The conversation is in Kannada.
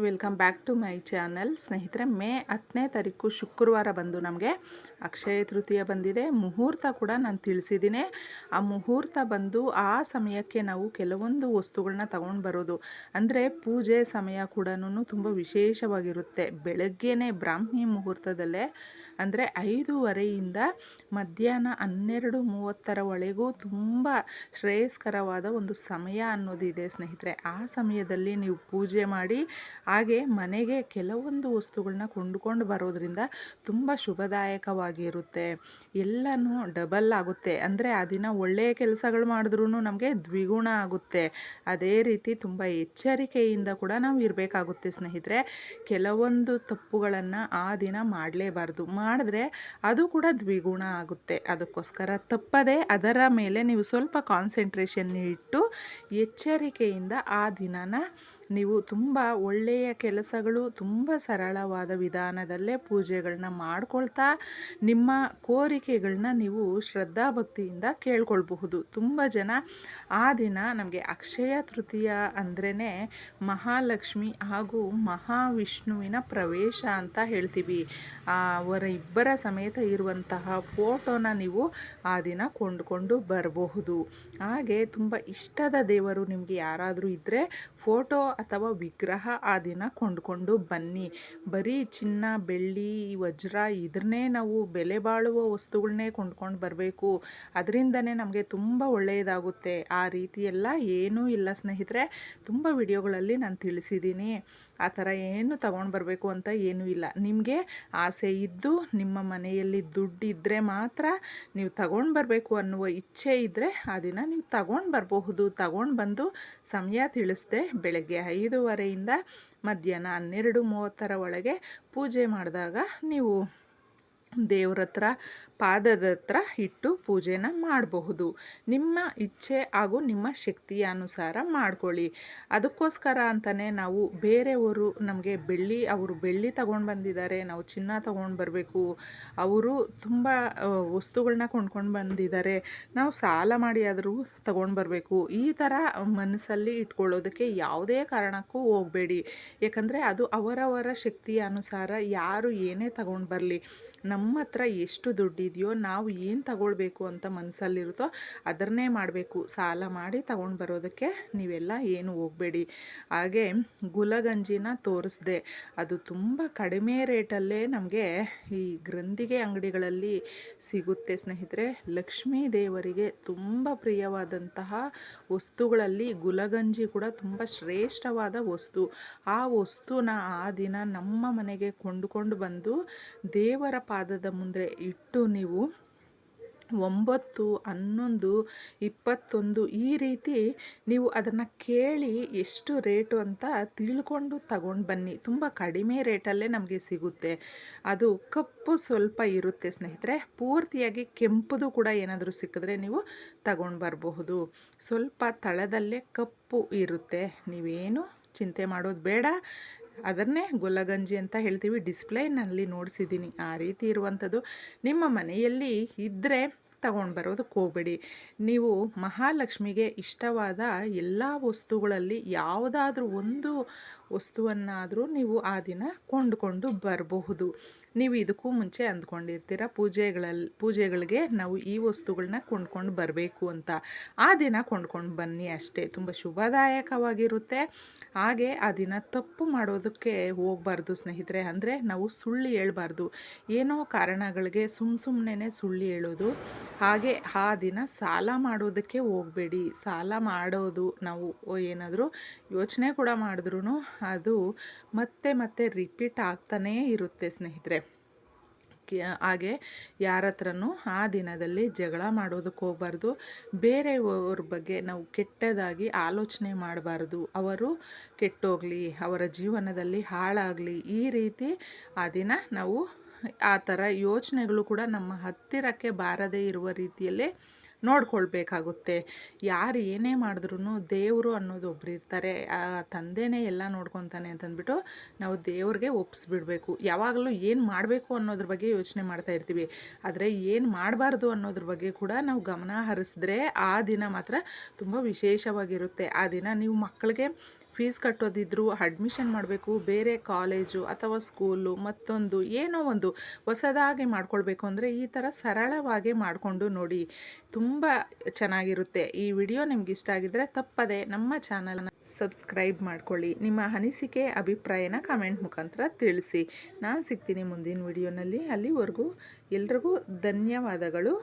Welcome back to my channel. ಸ್ನೇಹಿತರೆ, ಮೇ 10ನೇ ತಾರೀಕು ಶುಕ್ರವಾರ ಬಂದು ನಮಗೆ ಅಕ್ಷಯ ತೃತೀಯ ಬಂದಿದೆ. ಮುಹೂರ್ತ ಕೂಡ ನಾನು ತಿಳಿಸಿದ್ದೀನಿ. ಆ ಮುಹೂರ್ತ ಬಂದು ಆ ಸಮಯಕ್ಕೆ ನಾವು ಕೆಲವೊಂದು ವಸ್ತುಗಳನ್ನ ತಗೊಂಡು ಬರೋದು ಅಂದರೆ ಪೂಜೆ ಸಮಯ ಕೂಡ ತುಂಬ ವಿಶೇಷವಾಗಿರುತ್ತೆ. ಬೆಳಗ್ಗೆನೇ ಬ್ರಾಹ್ಮಿ ಮುಹೂರ್ತದಲ್ಲೇ ಅಂದರೆ 5:30ಯಿಂದ ಮಧ್ಯಾಹ್ನ 12:30 ತುಂಬ ಶ್ರೇಯಸ್ಕರವಾದ ಒಂದು ಸಮಯ ಅನ್ನೋದಿದೆ ಸ್ನೇಹಿತರೆ. ಆ ಸಮಯದಲ್ಲಿ ನೀವು ಪೂಜೆ ಮಾಡಿ ಹಾಗೆ ಮನೆಗೆ ಕೆಲವೊಂದು ವಸ್ತುಗಳನ್ನ ಕೊಂಡುಕೊಂಡು ಬರೋದ್ರಿಂದ ತುಂಬ ಶುಭದಾಯಕವಾಗಿರುತ್ತೆ. ಎಲ್ಲನೂ ಡಬಲ್ ಆಗುತ್ತೆ. ಅಂದರೆ ಆ ದಿನ ಒಳ್ಳೆಯ ಕೆಲಸಗಳು ಮಾಡಿದ್ರೂ ನಮಗೆ ದ್ವಿಗುಣ ಆಗುತ್ತೆ. ಅದೇ ರೀತಿ ತುಂಬ ಎಚ್ಚರಿಕೆಯಿಂದ ಕೂಡ ನಾವು ಇರಬೇಕಾಗುತ್ತೆ ಸ್ನೇಹಿತರೆ. ಕೆಲವೊಂದು ತಪ್ಪುಗಳನ್ನು ಆ ದಿನ ಮಾಡಲೇಬಾರ್ದು. ಮಾಡಿದ್ರೆ ಅದು ಕೂಡ ದ್ವಿಗುಣ ಆಗುತ್ತೆ. ಅದಕ್ಕೋಸ್ಕರ ತಪ್ಪದೆ ಅದರ ಮೇಲೆ ನೀವು ಸ್ವಲ್ಪ ಕಾನ್ಸಂಟ್ರೇಷನ್ ಇಟ್ಟು ಎಚ್ಚರಿಕೆಯಿಂದ ಆ ದಿನನ ನೀವು ತುಂಬ ಒಳ್ಳೆಯ ಕೆಲಸಗಳು, ತುಂಬ ಸರಳವಾದ ವಿಧಾನದಲ್ಲೇ ಪೂಜೆಗಳನ್ನ ಮಾಡ್ಕೊಳ್ತಾ ನಿಮ್ಮ ಕೋರಿಕೆಗಳನ್ನ ನೀವು ಶ್ರದ್ಧಾಭಕ್ತಿಯಿಂದ ಕೇಳ್ಕೊಳ್ಬಹುದು. ತುಂಬ ಜನ ಆ ದಿನ ನಮಗೆ ಅಕ್ಷಯ ತೃತೀಯ ಅಂದ್ರೇ ಮಹಾಲಕ್ಷ್ಮಿ ಹಾಗೂ ಮಹಾವಿಷ್ಣುವಿನ ಪ್ರವೇಶ ಅಂತ ಹೇಳ್ತೀವಿ. ಅವರ ಇಬ್ಬರ ಸಮೇತ ಇರುವಂತಹ ಫೋಟೋನ ನೀವು ಆ ದಿನ ಕೊಂಡುಕೊಂಡು ಬರಬಹುದು. ಹಾಗೆ ತುಂಬ ಇಷ್ಟದ ದೇವರು ನಿಮಗೆ ಯಾರಾದರೂ ಇದ್ದರೆ ಫೋಟೋ ಅಥವಾ ವಿಗ್ರಹ ಆ ದಿನ ಕೊಂಡುಕೊಂಡು ಬನ್ನಿ. ಬರೀ ಚಿನ್ನ, ಬೆಳ್ಳಿ, ವಜ್ರ ಇದನ್ನೇ ನಾವು ಬೆಲೆ ಬಾಳುವ ವಸ್ತುಗಳನ್ನೇ ಕೊಂಡ್ಕೊಂಡು ಬರಬೇಕು, ಅದರಿಂದನೇ ನಮಗೆ ತುಂಬ ಒಳ್ಳೆಯದಾಗುತ್ತೆ, ಆ ರೀತಿಯೆಲ್ಲ ಏನೂ ಇಲ್ಲ ಸ್ನೇಹಿತರೆ. ತುಂಬ ವಿಡಿಯೋಗಳಲ್ಲಿ ನಾನು ತಿಳಿಸಿದ್ದೀನಿ. ಆ ಥರ ಏನು ತಗೊಂಡು ಬರಬೇಕು ಅಂತ ಏನೂ ಇಲ್ಲ. ನಿಮಗೆ ಆಸೆ ಇದ್ದು ನಿಮ್ಮ ಮನೆಯಲ್ಲಿ ದುಡ್ಡಿದ್ದರೆ ಮಾತ್ರ ನೀವು ತಗೊಂಡು ಬರಬೇಕು ಅನ್ನುವ ಇಚ್ಛೆ ಇದ್ದರೆ ಆ ದಿನ ನೀವು ತಗೊಂಡು ಬರಬಹುದು. ತಗೊಂಡು ಬಂದು ಸಮಯ ತಿಳಿಸ್ದೆ ಬೆಳಗ್ಗೆ 5:30ಯಿಂದ ಮಧ್ಯಾಹ್ನ 12:30 ಪೂಜೆ ಮಾಡಿದಾಗ ನೀವು ದೇವ್ರ ಹತ್ರ ಪಾದದ ಹತ್ರ ಇಟ್ಟು ಪೂಜೆನ ಮಾಡಬಹುದು. ನಿಮ್ಮ ಇಚ್ಛೆ ಹಾಗೂ ನಿಮ್ಮ ಶಕ್ತಿಯ ಅನುಸಾರ ಮಾಡ್ಕೊಳ್ಳಿ. ಅದಕ್ಕೋಸ್ಕರ ಅಂತಲೇ ನಾವು ಬೇರೆಯವರು ನಮಗೆ ಅವರು ಬೆಳ್ಳಿ ತಗೊಂಡು ಬಂದಿದ್ದಾರೆ, ನಾವು ಚಿನ್ನ ತಗೊಂಡು ಬರಬೇಕು, ಅವರು ತುಂಬ ವಸ್ತುಗಳನ್ನ ಕೊಂಡ್ಕೊಂಡು ಬಂದಿದ್ದಾರೆ, ನಾವು ಸಾಲ ಮಾಡಿ ಆದರೂ ತಗೊಂಡು ಬರಬೇಕು, ಈ ಥರ ಮನಸ್ಸಲ್ಲಿ ಇಟ್ಕೊಳ್ಳೋದಕ್ಕೆ ಯಾವುದೇ ಕಾರಣಕ್ಕೂ ಹೋಗಬೇಡಿ. ಯಾಕಂದರೆ ಅದು ಅವರವರ ಶಕ್ತಿಯ ಅನುಸಾರ ಯಾರು ಏನೇ ತಗೊಂಡು ಬರಲಿ, ನಮ್ಮ ಹತ್ರ ಎಷ್ಟು ದುಡ್ಡಿದೆಯೋ ನಾವು ಏನು ತಗೊಳ್ಬೇಕು ಅಂತ ಮನಸ್ಸಲ್ಲಿರುತ್ತೋ ಅದನ್ನೇ ಮಾಡಬೇಕು. ಸಾಲ ಮಾಡಿ ತಗೊಂಡು ಬರೋದಕ್ಕೆ ನೀವೆಲ್ಲ ಏನು ಹೋಗಬೇಡಿ. ಹಾಗೆ ಗುಲಗಂಜಿನ ತೋರಿಸ್ದೆ, ಅದು ತುಂಬ ಕಡಿಮೆ ರೇಟಲ್ಲೇ ನಮಗೆ ಈ ಗ್ರಂಥಿಗೆ ಅಂಗಡಿಗಳಲ್ಲಿ ಸಿಗುತ್ತೆ ಸ್ನೇಹಿತರೆ. ಲಕ್ಷ್ಮೀ ದೇವರಿಗೆ ತುಂಬ ಪ್ರಿಯವಾದಂತಹ ವಸ್ತುಗಳಲ್ಲಿ ಗುಲಗಂಜಿ ಕೂಡ ತುಂಬ ಶ್ರೇಷ್ಠವಾದ ವಸ್ತು. ಆ ವಸ್ತುನ ಆ ದಿನ ನಮ್ಮ ಮನೆಗೆ ಕೊಂಡುಕೊಂಡು ಬಂದು ದೇವರ ಪಾದದ ಮುಂದೆ ಇಟ್ಟು ನೀವು 9, 11, 21 ಈ ರೀತಿ ನೀವು ಅದನ್ನು ಕೇಳಿ ಎಷ್ಟು ರೇಟು ಅಂತ ತಿಳ್ಕೊಂಡು ತಗೊಂಡು ಬನ್ನಿ. ತುಂಬ ಕಡಿಮೆ ರೇಟಲ್ಲೇ ನಮಗೆ ಸಿಗುತ್ತೆ. ಅದು ಕಪ್ಪು ಸ್ವಲ್ಪ ಇರುತ್ತೆ ಸ್ನೇಹಿತರೆ. ಪೂರ್ತಿಯಾಗಿ ಕೆಂಪುದು ಕೂಡ ಏನಾದರೂ ಸಿಕ್ಕಿದ್ರೆ ನೀವು ತಗೊಂಡು ಬರಬಹುದು. ಸ್ವಲ್ಪ ತಳದಲ್ಲೇ ಕಪ್ಪು ಇರುತ್ತೆ, ನೀವೇನು ಚಿಂತೆ ಮಾಡೋದು ಬೇಡ. ಅದನ್ನೇ ಗುಲಗಂಜಿ ಅಂತ ಹೇಳ್ತೀವಿ. ಡಿಸ್ಪ್ಲೇನಲ್ಲಿ ನೋಡಿಸಿದ್ದೀನಿ ಆ ರೀತಿ ಇರುವಂಥದ್ದು. ನಿಮ್ಮ ಮನೆಯಲ್ಲಿ ಇದ್ದರೆ ತಗೊಂಡು ಬರೋದಕ್ಕೆ ಹೋಗಬೇಡಿ. ನೀವು ಮಹಾಲಕ್ಷ್ಮಿಗೆ ಇಷ್ಟವಾದ ಎಲ್ಲ ವಸ್ತುಗಳಲ್ಲಿ ಯಾವುದಾದ್ರೂ ಒಂದು ವಸ್ತುವನ್ನಾದರೂ ನೀವು ಆ ದಿನ ಕೊಂಡುಕೊಂಡು ಬರಬಹುದು. ನೀವು ಇದಕ್ಕೂ ಮುಂಚೆ ಅಂದ್ಕೊಂಡಿರ್ತೀರ ಪೂಜೆಗಳಿಗೆ ನಾವು ಈ ವಸ್ತುಗಳನ್ನ ಕೊಂಡ್ಕೊಂಡು ಬರಬೇಕು ಅಂತ. ಆ ದಿನ ಕೊಂಡ್ಕೊಂಡು ಬನ್ನಿ ಅಷ್ಟೇ. ತುಂಬ ಶುಭದಾಯಕವಾಗಿರುತ್ತೆ. ಹಾಗೆ ಆ ದಿನ ತಪ್ಪು ಮಾಡೋದಕ್ಕೆ ಹೋಗಬಾರ್ದು ಸ್ನೇಹಿತರೆ. ಅಂದರೆ ನಾವು ಸುಳ್ಳು ಹೇಳ್ಬಾರ್ದು. ಏನೋ ಕಾರಣಗಳಿಗೆ ಸುಮ್ಮನೆ ಸುಳ್ಳು ಹೇಳೋದು. ಹಾಗೆ ಆ ದಿನ ಸಾಲ ಮಾಡೋದಕ್ಕೆ ಹೋಗಬೇಡಿ. ಸಾಲ ಮಾಡೋದು ನಾವು ಏನಾದರೂ ಯೋಚನೆ ಕೂಡ ಮಾಡಿದ್ರೂ ಅದು ಮತ್ತೆ ರಿಪೀಟ್ ಆಗ್ತಾನೇ ಇರುತ್ತೆ ಸ್ನೇಹಿತರೆ. ಹಾಗೆ ಯಾರ ಹತ್ರನೂ ಆ ದಿನದಲ್ಲಿ ಜಗಳ ಮಾಡೋದಕ್ಕೆ ಹೋಗಬಾರ್ದು. ಬೇರೆಯವ್ರ ಬಗ್ಗೆ ನಾವು ಕೆಟ್ಟದಾಗಿ ಆಲೋಚನೆ ಮಾಡಬಾರ್ದು. ಅವರು ಕೆಟ್ಟೋಗಲಿ, ಅವರ ಜೀವನದಲ್ಲಿ ಹಾಳಾಗಲಿ, ಈ ರೀತಿ ಆ ದಿನ ನಾವು ಆ ಥರ ಯೋಚನೆಗಳು ಕೂಡ ನಮ್ಮ ಹತ್ತಿರಕ್ಕೆ ಬಾರದೇ ಇರುವ ರೀತಿಯಲ್ಲೇ ನೋಡ್ಕೊಳ್ಬೇಕಾಗುತ್ತೆ. ಯಾರು ಏನೇ ಮಾಡಿದ್ರೂ ದೇವರು ಅನ್ನೋದು ಒಬ್ರು ಇರ್ತಾರೆ, ಆ ತಂದೆನೇ ಎಲ್ಲ ನೋಡ್ಕೊತಾನೆ ಅಂತಂದ್ಬಿಟ್ಟು ನಾವು ದೇವ್ರಿಗೆ ಒಪ್ಪಿಸ್ಬಿಡ್ಬೇಕು. ಯಾವಾಗಲೂ ಏನು ಮಾಡಬೇಕು ಅನ್ನೋದ್ರ ಬಗ್ಗೆ ಯೋಚನೆ ಮಾಡ್ತಾ ಇರ್ತೀವಿ, ಆದರೆ ಏನು ಮಾಡಬಾರ್ದು ಅನ್ನೋದ್ರ ಬಗ್ಗೆ ಕೂಡ ನಾವು ಗಮನ ಹರಿಸಿದ್ರೆ ಆ ದಿನ ಮಾತ್ರ ತುಂಬ ವಿಶೇಷವಾಗಿರುತ್ತೆ. ಆ ದಿನ ನೀವು ಮಕ್ಕಳಿಗೆ ಫೀಸ್ ಕಟ್ಟೋದಿದ್ರು, ಅಡ್ಮಿಷನ್ ಮಾಡಬೇಕು, ಬೇರೆ ಕಾಲೇಜು ಅಥವಾ ಸ್ಕೂಲು ಮತ್ತೊಂದು ಏನೋ ಒಂದು ಹೊಸದಾಗಿ ಮಾಡ್ಕೊಳ್ಬೇಕು ಅಂದರೆ ಈ ಥರ ಸರಳವಾಗಿ ಮಾಡಿಕೊಂಡು ನೋಡಿ, ತುಂಬ ಚೆನ್ನಾಗಿರುತ್ತೆ. ಈ ವಿಡಿಯೋ ನಿಮ್ಗೆ ಇಷ್ಟ ಆಗಿದ್ದರೆ ತಪ್ಪದೆ ನಮ್ಮ ಚಾನಲ್ನ ಸಬ್ಸ್ಕ್ರೈಬ್ ಮಾಡ್ಕೊಳ್ಳಿ. ನಿಮ್ಮ ಅನಿಸಿಕೆ ಅಭಿಪ್ರಾಯನ ಕಮೆಂಟ್ ಮುಖಾಂತರ ತಿಳಿಸಿ. ನಾನು ಸಿಗ್ತೀನಿ ಮುಂದಿನ ವಿಡಿಯೋನಲ್ಲಿ. ಅಲ್ಲಿವರೆಗೂ ಎಲ್ರಿಗೂ ಧನ್ಯವಾದಗಳು.